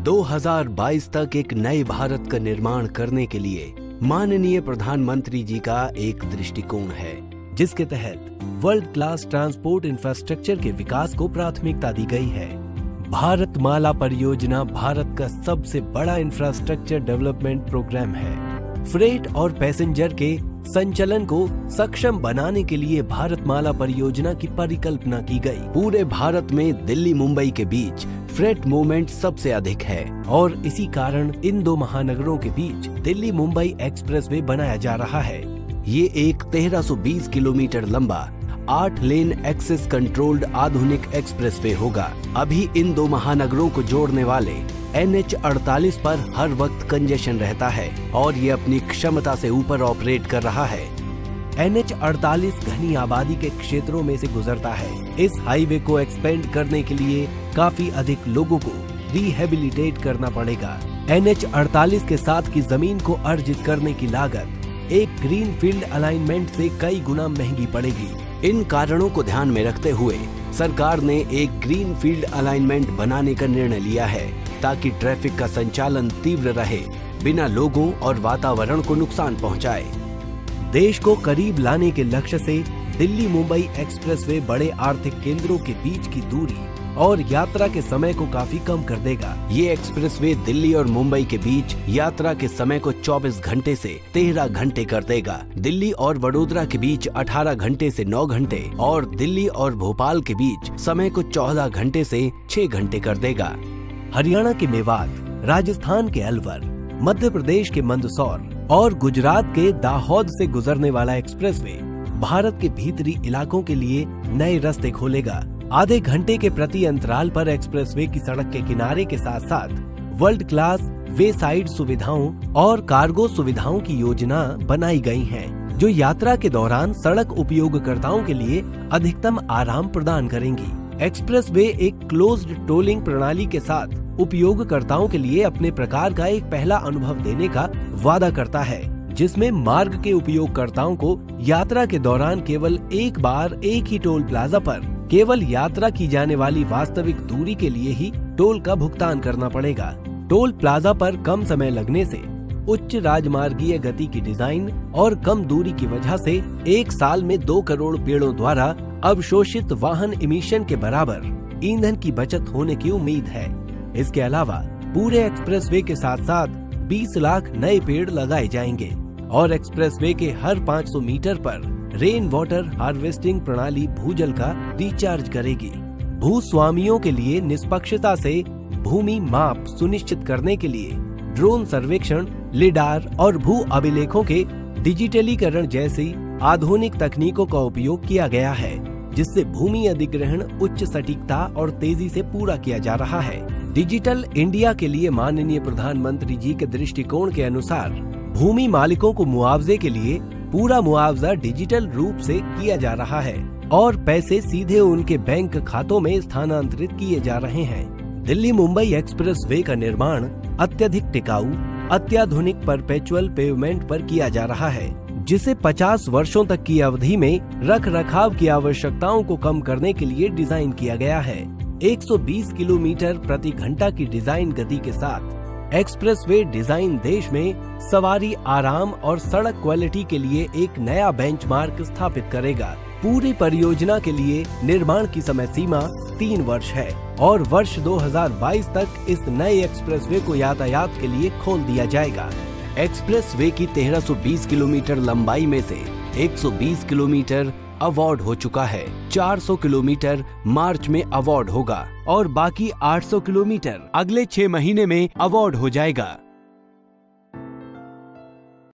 2022 तक एक नए भारत का निर्माण करने के लिए माननीय प्रधानमंत्री जी का एक दृष्टिकोण है, जिसके तहत वर्ल्ड क्लास ट्रांसपोर्ट इंफ्रास्ट्रक्चर के विकास को प्राथमिकता दी गई है। भारत माला परियोजना भारत का सबसे बड़ा इंफ्रास्ट्रक्चर डेवलपमेंट प्रोग्राम है। फ्रेट और पैसेंजर के संचलन को सक्षम बनाने के लिए भारत माला परियोजना की परिकल्पना की गई। पूरे भारत में दिल्ली मुंबई के बीच फ्रेट मूवमेंट सबसे अधिक है और इसी कारण इन दो महानगरों के बीच दिल्ली मुंबई एक्सप्रेसवे बनाया जा रहा है। ये एक 1320 किलोमीटर लंबा 8 लेन एक्सेस कंट्रोल्ड आधुनिक एक्सप्रेसवे होगा। अभी इन दो महानगरों को जोड़ने वाले NH48 पर हर वक्त कंजेशन रहता है और ये अपनी क्षमता से ऊपर ऑपरेट कर रहा है। NH48 घनी आबादी के क्षेत्रों में से गुजरता है। इस हाईवे को एक्सपेंड करने के लिए काफी अधिक लोगों को रिहेबिलिटेट करना पड़ेगा। NH48 के साथ की जमीन को अर्जित करने की लागत एक ग्रीन फील्ड अलाइनमेंट से कई गुना महंगी पड़ेगी। इन कारणों को ध्यान में रखते हुए सरकार ने एक ग्रीन फील्ड अलाइनमेंट बनाने का निर्णय लिया है, ताकि ट्रैफिक का संचालन तीव्र रहे, बिना लोगों और वातावरण को नुकसान पहुंचाए। देश को करीब लाने के लक्ष्य से दिल्ली मुंबई एक्सप्रेसवे बड़े आर्थिक केंद्रों के बीच की दूरी और यात्रा के समय को काफी कम कर देगा। ये एक्सप्रेसवे दिल्ली और मुंबई के बीच यात्रा के समय को 24 घंटे से 13 घंटे कर देगा। दिल्ली और वडोदरा के बीच 18 घंटे से 9 घंटे और दिल्ली और भोपाल के बीच समय को 14 घंटे से 6 घंटे कर देगा। हरियाणा के मेवात, राजस्थान के अलवर, मध्य प्रदेश के मंदसौर और गुजरात के दाहोद से गुजरने वाला एक्सप्रेसवे भारत के भीतरी इलाकों के लिए नए रास्ते खोलेगा। आधे घंटे के प्रति अंतराल पर एक्सप्रेसवे की सड़क के किनारे के साथ साथ वर्ल्ड क्लास वे साइड सुविधाओं और कार्गो सुविधाओं की योजना बनाई गई है, जो यात्रा के दौरान सड़क उपयोगकर्ताओं के लिए अधिकतम आराम प्रदान करेंगी। एक्सप्रेसवे एक क्लोज्ड टोलिंग प्रणाली के साथ उपयोगकर्ताओं के लिए अपने प्रकार का एक पहला अनुभव देने का वादा करता है, जिसमें मार्ग के उपयोगकर्ताओं को यात्रा के दौरान केवल एक बार एक ही टोल प्लाजा पर केवल यात्रा की जाने वाली वास्तविक दूरी के लिए ही टोल का भुगतान करना पड़ेगा। टोल प्लाजा पर कम समय लगने से, उच्च राजमार्गीय गति की डिजाइन और कम दूरी की वजह से एक साल में 2 करोड़ पेड़ों द्वारा अवशोषित वाहन इमिशन के बराबर ईंधन की बचत होने की उम्मीद है। इसके अलावा पूरे एक्सप्रेसवे के साथ साथ 20 लाख नए पेड़ लगाए जाएंगे और एक्सप्रेसवे के हर 500 मीटर पर रेन वाटर हार्वेस्टिंग प्रणाली भूजल का रिचार्ज करेगी। भूस्वामियों के लिए निष्पक्षता से भूमि माप सुनिश्चित करने के लिए ड्रोन सर्वेक्षण, लिडार और भू अभिलेखों के डिजिटलीकरण जैसी आधुनिक तकनीकों का उपयोग किया गया है, जिससे भूमि अधिग्रहण उच्च सटीकता और तेजी से पूरा किया जा रहा है। डिजिटल इंडिया के लिए माननीय प्रधानमंत्री जी के दृष्टिकोण के अनुसार भूमि मालिकों को मुआवजे के लिए पूरा मुआवजा डिजिटल रूप से किया जा रहा है और पैसे सीधे उनके बैंक खातों में स्थानांतरित किए जा रहे हैं। दिल्ली मुंबई एक्सप्रेसवे का निर्माण अत्यधिक टिकाऊ, अत्याधुनिक परपेचुअल पेवमेंट पर किया जा रहा है, जिसे 50 वर्षों तक की अवधि में रख रखाव की आवश्यकताओं को कम करने के लिए डिजाइन किया गया है। 120 किलोमीटर प्रति घंटा की डिजाइन गति के साथ एक्सप्रेसवे डिजाइन देश में सवारी आराम और सड़क क्वालिटी के लिए एक नया बेंचमार्क स्थापित करेगा। पूरी परियोजना के लिए निर्माण की समय सीमा 3 वर्ष है और वर्ष 2022 तक इस नए एक्सप्रेसवे को यातायात के लिए खोल दिया जाएगा। एक्सप्रेसवे की 1320 किलोमीटर लंबाई में से 120 किलोमीटर अवार्ड हो चुका है, 400 किलोमीटर मार्च में अवार्ड होगा और बाकी 800 किलोमीटर अगले 6 महीने में अवार्ड हो जाएगा।